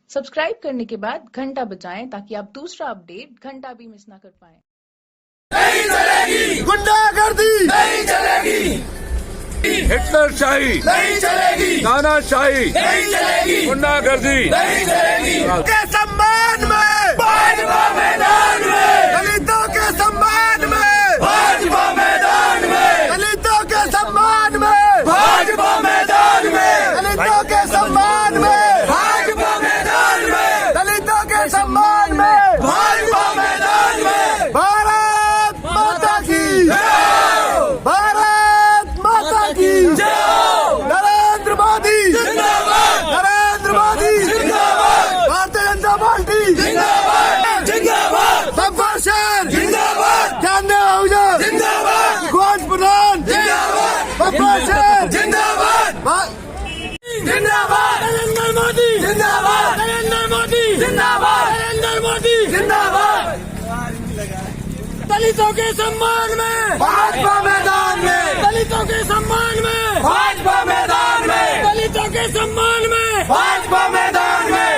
Subscribe करने के बाद घंटा बजाएं ताकि आप दूसरा अपडेट घंटा भी मिस ना कर पाएं। नहीं चलेगी गुंडागर्दी, नहीं चलेगी हिटलरशाही, नहीं चलेगी तानाशाही, नहीं चलेगी गुंडागर्दी, नहीं चलेगी। के सम्मान में भाजपा मैदान में, दलितों के सम्मान में भाजपा मैदान में, दलितों के सम्मान में भाजपा मैदान में, दलितों के सम्मान में भाजपा मैदान में, दलितों के सम्मान में भाजपा मैदान में। भारत माता की जय, भारत माता की जय, नरेंद्र मोदी जिंदाबाद, नरेंद्र मोदी जिंदाबाद, भारतीय जनता पार्टी जिंदाबाद, जिंदाबाद, गब्बर शेर जिंदाबाद, जानने आहुजा जिंदाबाद, गोज प्रधान जिंदाबाद, गब्बर शेर जिंदाबाद, जिंदाबाद, नरेंद्र मोदी जिंदाबाद, नरेंद्र मोदी जिंदाबाद, नरेंद्र मोदी जिंदाबाद। दलितों के सम्मान में भाजपा मैदान में, दलितों के सम्मान में भाजपा मैदान में, दलितों के सम्मान में भाजपा मैदान में।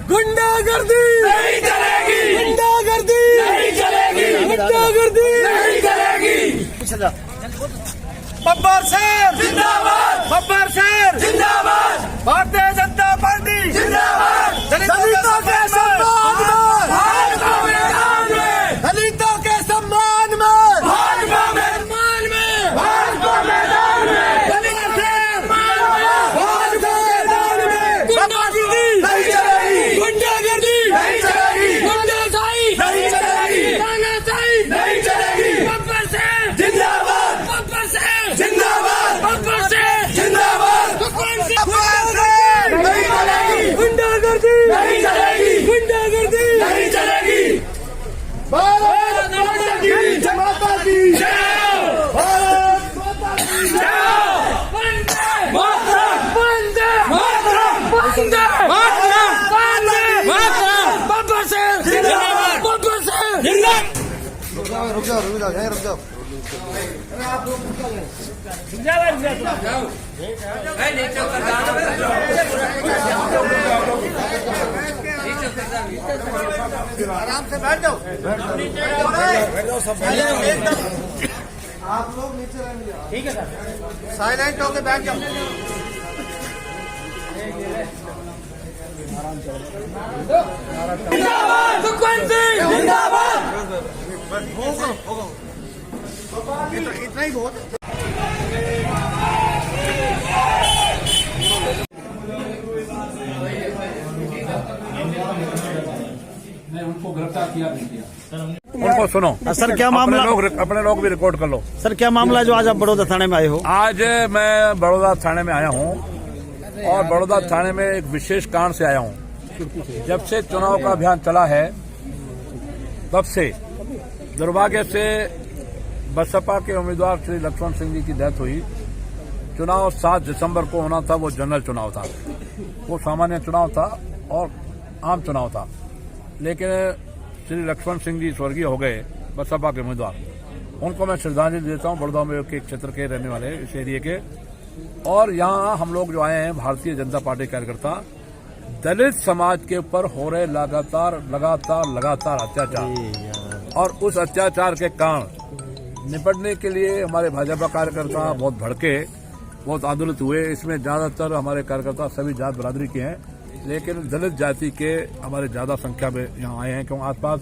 गुंडागर्दी नहीं चलेगी, गुंडागर्दी नहीं चलेगी, गुंडागर्दी नहीं चलेगी। गब्बर शेर जिंदाबाद, गब्बर शेर जिंदाबाद, भारतीय जनता पार्टी जिंदाबाद, दलितों के सम्मान में भाजपा मैदान में, दलितों के सम्मान में भाजपा मैदान में, भाजपा मैदान में, दलित शेर भाजपा मैदान में। गुंडागर्दी नहीं चलेगी, गुंडागर्दी नहीं चलेगी, गुंडाशाही नहीं चलेगी, तानाशाही नहीं चलेगी। गब्बर शेर जिंदाबाद, गब्बर शेर जिंदाबाद, गब्बर शेर जिंदाबाद, गब्बर शेर नहीं चलेगी, गुंडागर्दी नहीं चलेगी, गुंडागर्दी नहीं चलेगी। भारत माता की जय, माता की जय, भारत माता की जय, वंदे मातरम, वंदे मातरम, वंदे मातरम, वंदे मातरम। गब्बर शेर जिंदाबाद, गब्बर शेर जिंदाबाद। रुक जाओ यहीं रुक जाओ। आराम से बैठ जाओ, बैठ जाओ सब आप लोग नीचे रहेंगे, ठीक है सर, साइलेंट होके बैठ जाओ। जिंदाबाद सुखवंत सिंह जिंदाबाद, होगा इतना ही बहुत। उनको गिरफ्तार किया नहीं किया। उनको सुनो सर, क्या मामला? अपने लोग भी रिकॉर्ड कर लो। सर, क्या मामला जो आज आप बड़ौदा थाने में आए हो? आज मैं बड़ौदा थाने में आया हूँ और बड़ौदा थाने में एक विशेष कारण से आया हूँ। जब से चुनाव का अभियान चला है तब से दुर्भाग्य से बसपा के उम्मीदवार श्री लक्ष्मण सिंह जी की डेथ हुई। चुनाव 7 दिसंबर को होना था, वो जनरल चुनाव था, वो सामान्य चुनाव था और आम चुनाव था। लेकिन श्री लक्ष्मण सिंह जी स्वर्गीय हो गए, बसपा के उम्मीदवार। उनको मैं श्रद्धांजलि देता हूं, बड़ौदा में के क्षेत्र के रहने वाले इस एरिया के। और यहाँ हम लोग जो आए हैं भारतीय जनता पार्टी कार्यकर्ता, दलित समाज के ऊपर हो रहे लगातार अत्याचार और उस अत्याचार के कारण निपटने के लिए हमारे भाजपा कार्यकर्ता बहुत भड़के, बहुत आंदोलित हुए। इसमें ज्यादातर हमारे कार्यकर्ता सभी जात बरादरी के हैं, लेकिन दलित जाति के हमारे ज्यादा संख्या में यहाँ आए हैं, क्योंकि आसपास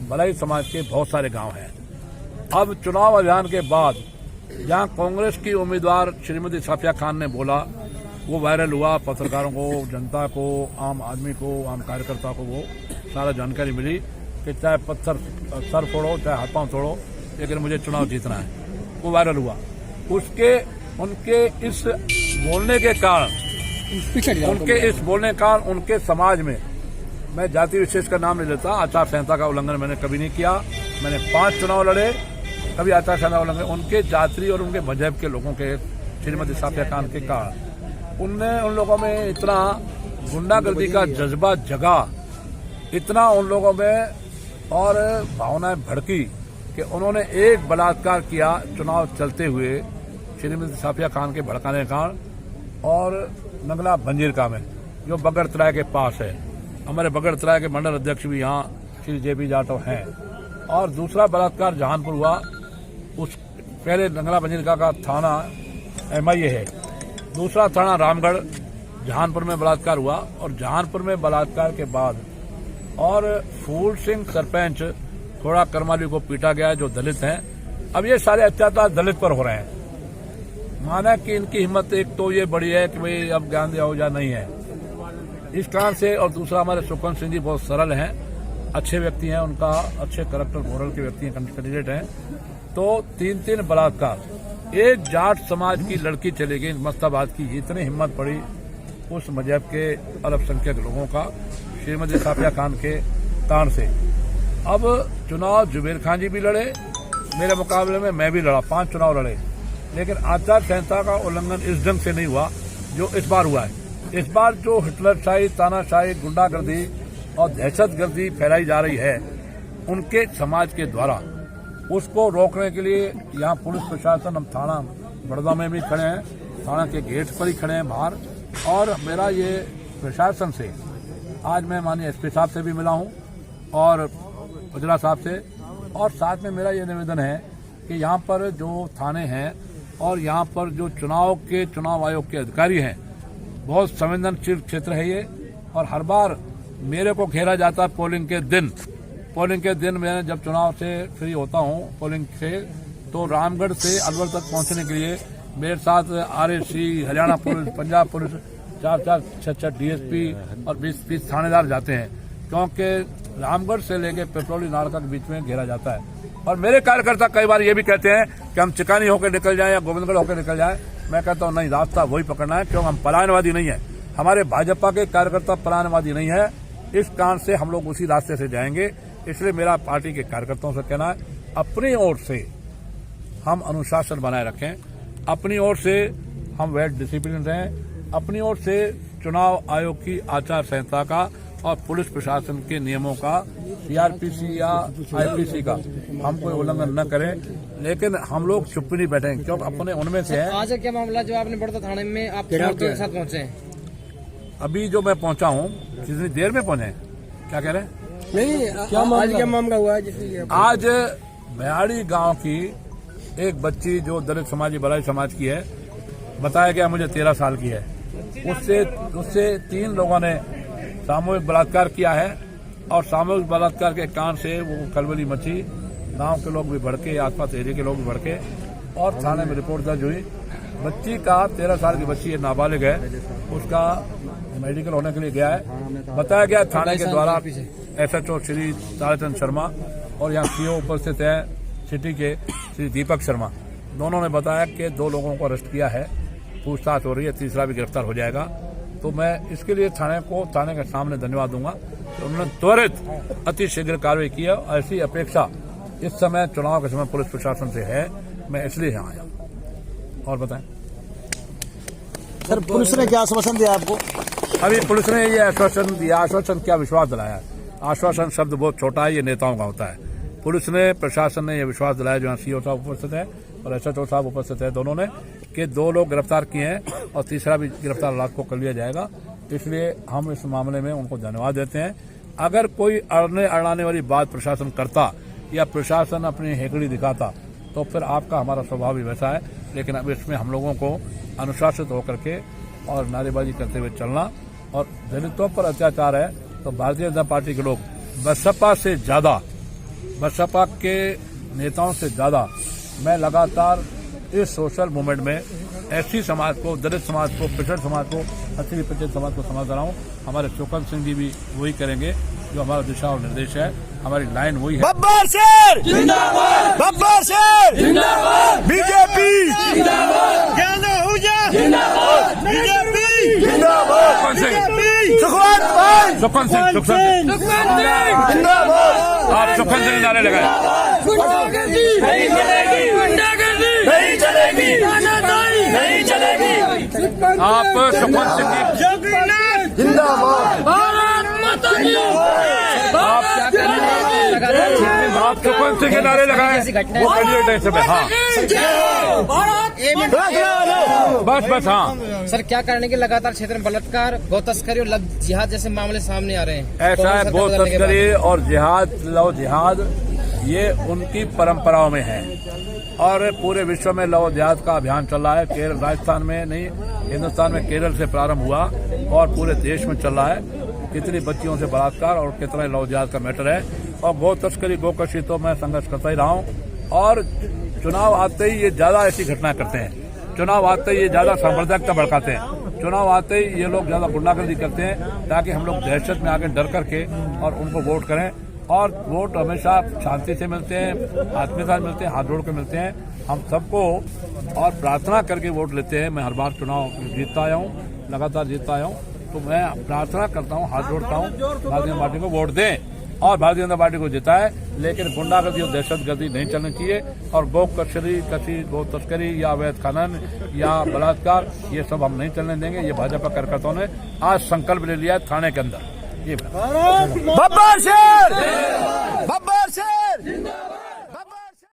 बलाई समाज के बहुत सारे गांव हैं। अब चुनाव अभियान के बाद जहां कांग्रेस की उम्मीदवार श्रीमती साफिया खान ने बोला, वो वायरल हुआ, पत्रकारों को, जनता को, आम आदमी को, आम कार्यकर्ता को वो सारा जानकारी मिली कि चाहे पत्थर सर फोड़ो, चाहे हाथ पांव तोड़ो, लेकिन मुझे चुनाव जीतना है। वो वायरल हुआ। उनके इस बोलने के कारण उनके समाज में, मैं जाति विशेष का नाम नहीं लेता, आचार संहिता का उल्लंघन मैंने कभी नहीं किया। मैंने 5 चुनाव लड़े, कभी आचार संहिता उल्लंघन। उनके जाति और उनके मजहब के लोगों के, श्रीमती साफिया खान के कारण उन लोगों में इतना गुंडागर्दी का जज्बा जगा, इतना उन लोगों में और भावनाएं भड़की कि उन्होंने एक बलात्कार किया चुनाव चलते हुए श्रीमती साफिया खान के भड़काने के कारण, और नगला बंजीरका में जो बगड़ तराय के पास है, हमारे बगड़तरा के मंडल अध्यक्ष भी यहाँ श्री JP जाटव हैं। और दूसरा बलात्कार जहानपुर हुआ, उस पहले नंगला बंजिलका का थाना MIA है, दूसरा थाना रामगढ़, जहानपुर में बलात्कार हुआ। और जहानपुर में बलात्कार के बाद और फूल सिंह सरपंच थोड़ा करमाली को पीटा गया जो दलित हैं। अब ये सारे अत्याचार दलित पर हो रहे हैं। माना कि इनकी हिम्मत एक तो ये बड़ी है कि भाई अब ज्ञान दिया हो जा नहीं है इस कारण से। और दूसरा हमारे सुखवंत सिंह जी बहुत सरल हैं, अच्छे व्यक्ति हैं, उनका अच्छे करैक्टर मोरल के व्यक्ति हैं, कैंडिडेट हैं। तो 3 बलात्कार, एक जाट समाज की लड़की चली गई मस्ताबाद की, इतनी हिम्मत पड़ी उस मजहब के अल्पसंख्यक लोगों का श्रीमती साफिया खान के कारण से। अब चुनाव जुबेर खान जी भी लड़े, मेरे मुकाबले में मैं भी लड़ा, 5 चुनाव लड़े, लेकिन आचार संहिता का उल्लंघन इस ढंग से नहीं हुआ जो इस बार हुआ है। इस बार जो हिटलरशाही, तानाशाही, गुंडागर्दी और दहशतगर्दी फैलाई जा रही है उनके समाज के द्वारा, उसको रोकने के लिए यहाँ पुलिस प्रशासन, हम थाना बड़ौदा में भी खड़े हैं, थाना के गेट पर ही खड़े हैं बाहर। और मेरा ये प्रशासन से, आज मैं माननीय SP साहब से भी मिला हूँ और उजला साहब से, और साथ में मेरा ये निवेदन है कि यहाँ पर जो थाने हैं और यहाँ पर जो चुनाव आयोग के अधिकारी हैं, बहुत संवेदनशील क्षेत्र है ये। और हर बार मेरे को घेरा जाता है पोलिंग के दिन मैं जब चुनाव से फ्री होता हूँ पोलिंग से, तो रामगढ़ से अलवर तक पहुंचने के लिए मेरे साथ RSC, Haryana police, Punjab police, 4-6 DSP और 20 थानेदार जाते हैं, क्योंकि रामगढ़ से लेकर पेट्रोली नाका के बीच में घेरा जाता है। और मेरे कार्यकर्ता कई बार ये भी कहते हैं कि हम चिकानी होकर निकल जाएं या गोविंदगढ़ होकर निकल जाएं। मैं कहता हूं नहीं, रास्ता वही पकड़ना है, क्योंकि हम पलायनवादी नहीं है, हमारे भाजपा के कार्यकर्ता पलायनवादी नहीं है। इस कारण से हम लोग उसी रास्ते से जाएंगे। इसलिए मेरा पार्टी के कार्यकर्ताओं से कहना है, अपनी ओर से हम अनुशासन बनाए रखें, अपनी ओर से हम वेल डिसिप्लिन रहें, अपनी ओर से चुनाव आयोग की आचार संहिता का और पुलिस प्रशासन के नियमों का, CRPC या IPC का हम कोई उल्लंघन न करें। लेकिन हम लोग चुप नहीं बैठेंगे, क्योंकि अपने उनमें से है। आज क्या मामला जो आपने बड़ौदा थाने में आप के साथ पहुंचे हैं? अभी जो मैं पहुंचा हूं, कितनी देर में पहुंचे? क्या कह रहे हैं? नहीं, क्या मामला हुआ है? आज भयाड़ी गांव की एक बच्ची जो दलित समाजी बलाई समाज की है, बताया गया मुझे 13 साल की है, उससे 3 लोगों ने सामूहिक बलात्कार किया है। और सामूहिक बलात्कार के कारण से वो खलबली मची, गांव के लोग भी भड़के, आसपास एरिया के लोग भी भड़के और थाने में रिपोर्ट दर्ज हुई। बच्ची का 13 साल की बच्ची है, नाबालिग है, उसका मेडिकल होने के लिए गया है। बताया गया थाने के द्वारा SHO श्री ताराचंद शर्मा और यहाँ CO उपस्थित है सिटी के श्री दीपक शर्मा, दोनों ने बताया कि 2 लोगों को अरेस्ट किया है, पूछताछ हो रही है, तीसरा भी गिरफ्तार हो जाएगा। तो मैं इसके लिए थाने के सामने धन्यवाद दूंगा कि उन्होंने त्वरित अतिशीघ्र कार्रवाई की है। ऐसी अपेक्षा इस समय चुनाव के समय पुलिस प्रशासन से है, मैं इसलिए यहाँ आया। और बताएं सर, पुलिस ने क्या आश्वासन दिया आपको? अभी पुलिस ने ये आश्वासन दिया, आश्वासन क्या विश्वास दिलाया। आश्वासन शब्द बहुत छोटा है, ये नेताओं का होता है। पुलिस ने, प्रशासन ने यह विश्वास दिलाया, जो CO साहब उपस्थित है और SHO साहब उपस्थित है, दोनों ने, कि 2 लोग गिरफ्तार किए हैं और तीसरा भी गिरफ्तार रात को कर लिया जाएगा। इसलिए हम इस मामले में उनको धन्यवाद देते हैं। अगर कोई अड़ाने वाली बात प्रशासन करता या प्रशासन अपनी हेकड़ी दिखाता तो फिर आपका हमारा स्वभाव भी वैसा है। लेकिन अब इसमें हम लोगों को अनुशासित होकर के और नारेबाजी करते हुए चलना। और दलितों पर अत्याचार है तो भारतीय जनता पार्टी के लोग बसपा के नेताओं से ज्यादा मैं लगातार इस सोशल मूवमेंट में ऐसी समाज को, दलित समाज को, पिछड़ समाज को, अति पिछड़ समाज को समझ रहा हूँ। हमारे सुखवंत सिंह जी भी वही करेंगे जो हमारा दिशा और निर्देश है, हमारी लाइन वही है। बब्बर शेर जिंदाबाद, बब्बर शेर जिंदाबाद, BJP जिंदाबाद, ज्ञान आहूजा जिंदाबाद, BJP जिंदाबाद, सुखवंत सिंह जिंदाबाद। आप सुखवंत सिंह नारे लगाए। नहीं चलेगी, नहीं चलेगी, नहीं चलेगी। आप सुखवंत सिंह जिंदाबाद, भारत माता की। आप सुखवंत सिंह के नारे लगाए, वो कैंडिडेट है सब। हाँ, बस हाँ। सर क्या कारण है कि लगातार क्षेत्र में बलात्कार, गौ तस्करी और लव जिहाद जैसे मामले सामने आ रहे हैं? ऐसा है, गौ तस्करी और जिहाद, लव जिहाद ये उनकी परंपराओं में है और पूरे विश्व में लव जिहाद का अभियान चल रहा है। केरल, राजस्थान में नहीं, हिंदुस्तान में केरल से प्रारंभ हुआ और पूरे देश में चल रहा है। कितनी बच्चियों से बलात्कार और कितना लव जिहाद का मैटर है। और गौ तस्करी, गोकशी तो मैं संघर्ष करता ही रहा हूँ और चुनाव आते ही ये ज्यादा ऐसी घटनाएं करते हैं। चुनाव आते ही ये ज्यादा सांप्रदायिकता भड़काते हैं। चुनाव आते ही ये लोग ज्यादा गुंडागर्दी करते हैं ताकि हम लोग दहशत में आके डर करके और उनको वोट करें। और वोट हमेशा शांति से मिलते हैं, आत्मीयता से मिलते हैं, हाथ जोड़ के मिलते हैं हम सबको और प्रार्थना करके वोट लेते हैं। मैं हर बार चुनाव जीतता आया हूँ, लगातार जीतता आया हूँ, तो मैं प्रार्थना करता हूँ, हाथ जोड़ता हूँ, भारतीय जनता पार्टी को वोट दें और भारतीय जनता पार्टी को जिताए। लेकिन गुंडागर्दी और दहशतगर्दी नहीं चलनी चाहिए और गौ तस्करी या अवैध खनन या बलात्कार ये सब हम नहीं चलने देंगे। ये भाजपा कार्यकर्ताओं ने आज संकल्प ले लिया है थाने के अंदर। ये बब्बर शेर